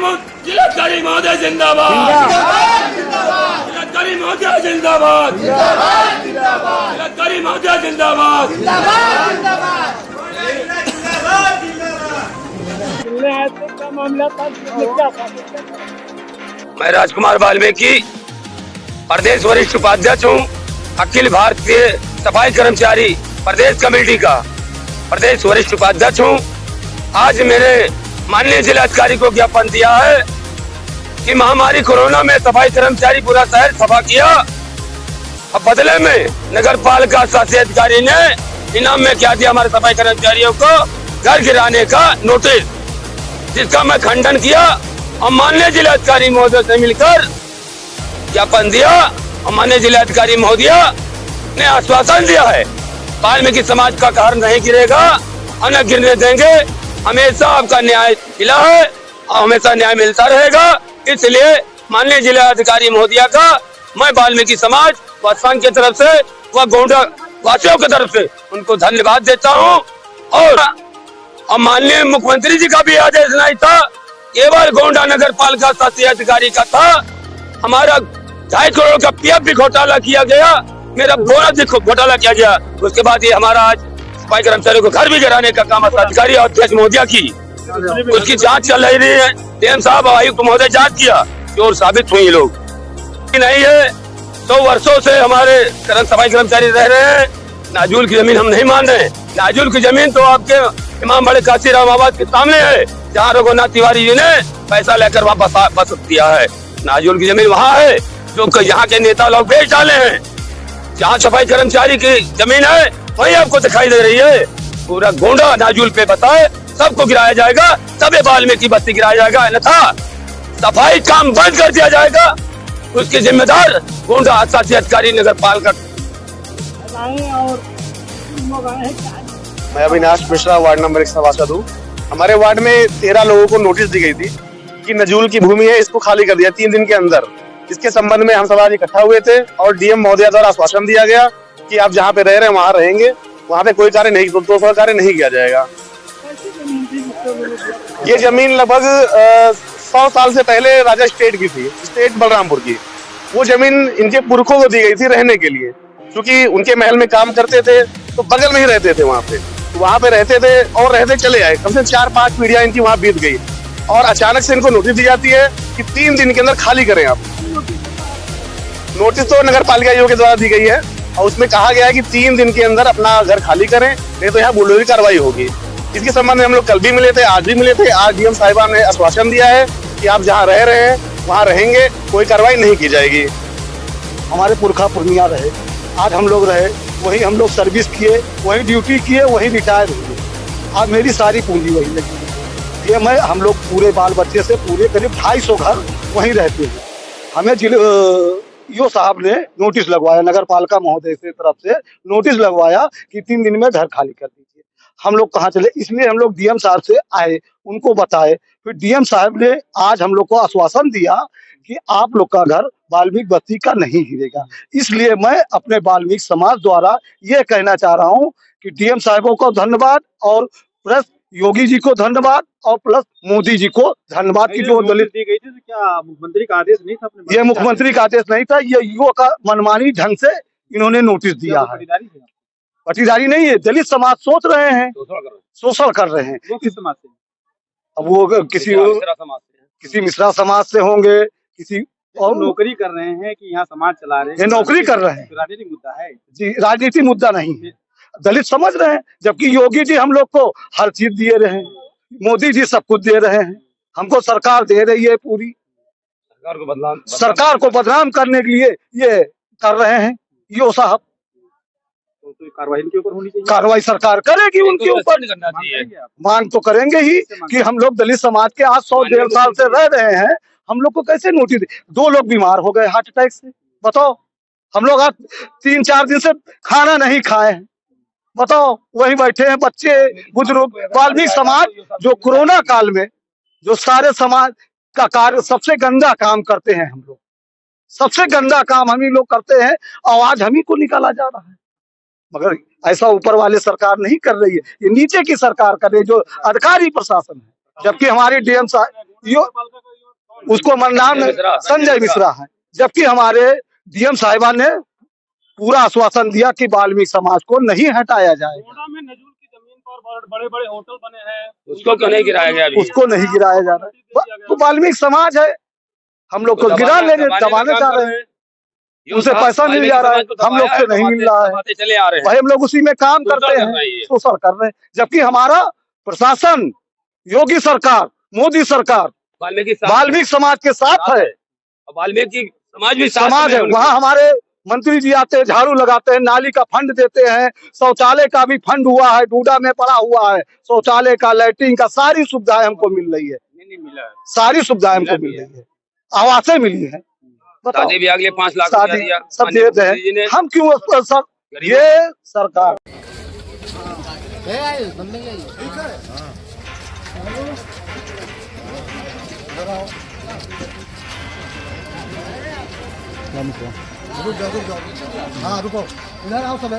जिलाधिकारी महोदय जिंदाबाद, जिलाधिकारी महोदय जिंदाबाद, जिलाधिकारी महोदय जिंदाबाद। मैं राजकुमार वाल्मीकि प्रदेश वरिष्ठ उपाध्यक्ष हूँ, अखिल भारतीय सफाई कर्मचारी प्रदेश कमेटी का प्रदेश वरिष्ठ उपाध्यक्ष हूँ। आज मेरे माननीय जिलाधिकारी को ज्ञापन दिया है कि महामारी कोरोना में सफाई कर्मचारी पूरा शहर सफा किया, अब बदले में नगर पालिका शासी अधिकारी ने इनाम में क्या दिया हमारे सफाई कर्मचारियों को, घर गिराने का नोटिस, जिसका मैं खंडन किया और माननीय जिलाधिकारी महोदय से मिलकर ज्ञापन दिया और माननीय जिलाधिकारी महोदय ने आश्वासन दिया है वाल्मीकि समाज का घर नहीं गिरेगा और न गिरने देंगे। हमेशा आपका न्याय मिला है और हमेशा न्याय मिलता रहेगा। इसलिए माननीय जिलाधिकारी महोदय का मैं वाल्मीकि समाज व संघ की तरफ से व गोंडा वासियों की तरफ से उनको धन्यवाद देता हूँ। और माननीय मुख्यमंत्री जी का भी आदेश नहीं था, केवल गोंडा नगर पालिका शासी अधिकारी का था। हमारा 2.5 करोड़ का पीएफ भी घोटाला किया गया, मेरा बोनस भी घोटाला किया गया। उसके बाद ये हमारा आज सफाई कर्मचारियों को घर भी गिराने का काम अधिकारी और अध्यक्ष महोदय की, उसकी जांच चल रही है। डीएम साहब आयुक्त महोदय जांच किया, चोर साबित हुए लोग नहीं है। 100 वर्षों से हमारे सफाई कर्मचारी रह रहे हैं। नाजुल की जमीन हम नहीं मान रहे। नाजुल की जमीन तो आपके इमाम बड़े काशीराम आबाद के सामने है, जहाँ रघुनाथ तिवारी जी ने पैसा लेकर वहाँ बस दिया है। नाजुल की जमीन वहाँ है जो यहाँ के नेता लोग बेच डाले हैं। जहाँ सफाई कर्मचारी की जमीन है वही आपको दिखाई दे रही है। पूरा गोंडा नाजुल पे बताए सबको गिराया जाएगा, तबे वाल्मीकि बस्ती गिराया जाएगा, अन्यथा सफाई काम बंद कर दिया जाएगा। उसके जिम्मेदार गोंडा शासी अधिकारी नगर पालिका। मैं अविनाश मिश्रा, वार्ड नंबर 1 सभासद हूँ। हमारे वार्ड में 13 लोगों को नोटिस दी गई थी कि नजूल की भूमि है, इसको खाली कर दिया 3 दिन के अंदर। इसके संबंध में हम सब आज इकट्ठा हुए थे और डीएम महोदय द्वारा आश्वासन दिया गया कि आप जहाँ पे रह रहे हैं वहाँ रहेंगे, वहाँ पे कोई कार्य नहीं, कोई कार्य नहीं किया जाएगा। ये जमीन लगभग 100 साल से पहले राजा स्टेट की थी, स्टेट बलरामपुर की। वो जमीन इनके पुरखों को दी गई थी रहने के लिए, क्योंकि उनके महल में काम करते थे तो बगल में ही रहते थे, वहाँ पे रहते थे और रहते चले आए। कम से 4-5 पीढ़ियां इनकी वहाँ बीत गई और अचानक से इनको नोटिस दी जाती है कि 3 दिन के अंदर खाली करें आप। नोटिस तो नगर पालिका आयोग के द्वारा दी गई है और उसमें कहा गया है कि 3 दिन के अंदर अपना घर खाली करें, नहीं तो यहाँ बुलडोजर कार्रवाई होगी। इसके संबंध में हम लोग कल भी मिले थे, आज भी मिले थे। आज डीएम साहिबा ने आश्वासन दिया है कि आप जहाँ रह रहे हैं वहाँ रहेंगे, कोई कार्रवाई नहीं की जाएगी। हमारे पुरखा पुरनिया रहे, आज हम लोग रहे, वही हम लोग सर्विस किए, वही ड्यूटी किए, वही रिटायर हुए। आज मेरी सारी पूंजी वही लगी। ये मैं हम लोग पूरे बाल बच्चे से पूरे करीब 250 घर वहीं रहते हैं। हमें ईओ साहब ने नोटिस लगवाया, नगर पालिका महोदय से तरफ से नोटिस लगवाया कि 3 दिन में घर खाली कर दीजिए। हम लोग कहाँ चले, इसलिए हम लोग डीएम साहब से आए, उनको बताए। फिर डीएम साहब ने आज हम लोग को आश्वासन दिया कि आप लोग का घर वाल्मीकि बस्ती का नहीं गिरेगा। इसलिए मैं अपने वाल्मीकि समाज द्वारा ये कहना चाह रहा हूँ कि डीएम साहबों को धन्यवाद और प्लस योगी जी को धन्यवाद और प्लस मोदी जी को धन्यवाद की जो दलित दी गई थी। क्या मुख्यमंत्री का आदेश नहीं था? ये मुख्यमंत्री का आदेश नहीं था, ये ईओ का मनमानी ढंग से इन्होंने नोटिस दिया है। पटीदारी नहीं है, दलित समाज सोच रहे हैं, शोषण कर रहे हैं। वो किस समाज से? अब वो किसी मिश्रा समाज से होंगे, किसी और नौकरी कर रहे हैं कि यहाँ समाज चला रहे हैं, नौकरी कर रहे हैं। राजनीतिक मुद्दा है जी, राजनीतिक मुद्दा नहीं है, दलित समझ रहे हैं। जबकि योगी जी हम लोग को हर चीज दिए रहे हैं, मोदी जी सब कुछ दे रहे हैं, हमको सरकार दे रही है पूरी। सरकार को बदनाम करने के लिए ये कर रहे हैं ईओ साहब। तो कार्रवाई इनके ऊपर होनी चाहिए, कार्रवाई सरकार करेगी उनके ऊपर। मांग तो करेंगे ही कि हम लोग दलित समाज के आज 100-150 साल से रह रहे हैं, हम लोग को कैसे नोटिस दे? 2 लोग बीमार हो गए हार्ट अटैक से, बताओ। हम लोग आज 3-4 दिन से खाना नहीं खाए हैं, बताओ। वहीं बैठे हैं बच्चे बुजुर्ग। वाल्मीकि समाज जो कोरोना काल में जो सारे समाज का कार्य सबसे गंदा काम करते हैं, हम लोग सबसे गंदा काम हम ही लोग करते हैं और आज हम ही को निकाला जा रहा है। मगर ऐसा ऊपर वाले सरकार नहीं कर रही है, ये नीचे की सरकार कर रही है, जो अधिकारी प्रशासन है। जबकि हमारे डीएम साहब उसको नाम संजय मिश्रा है। जबकि हमारे डीएम साहिबा ने पूरा आश्वासन दिया कि वाल्मीकि समाज को नहीं हटाया जाएगा। गोंडा में नजूल की जमीन पर बड़े बड़े होटल बने हैं, उसको क्यों नहीं गिराया गया? उसको नहीं गिराया जा रहा है। तो वाल्मीकि समाज है, हम लोग को गिरा लेने दबाने जा रहे हैं। उनसे पैसा मिल जा रहा है, हम लोग से नहीं मिल रहा है, चले आ रहे हैं। भाई हम लोग उसी में काम करते हैं, शोषण कर रहे हैं। जबकि हमारा प्रशासन, योगी सरकार, मोदी सरकार वाल्मीकि समाज के साथ है। वाल्मीकि समाज भी समाज है। वहाँ हमारे मंत्री जी आते हैं, झाड़ू लगाते हैं, नाली का फंड देते हैं, शौचालय का भी फंड हुआ है, डूडा में पड़ा हुआ है, शौचालय का, लैट्रिन का, सारी सुविधाएं हमको मिल रही है। नहीं मिला है, सारी सुविधाएं हमको मिल रही है, आवासें मिली है। शादी भी अगले 5 लाख दिया, सब देते हैं। हम क्यों सब ये सरकार रुको हाँ रुको, इधर आओ सब।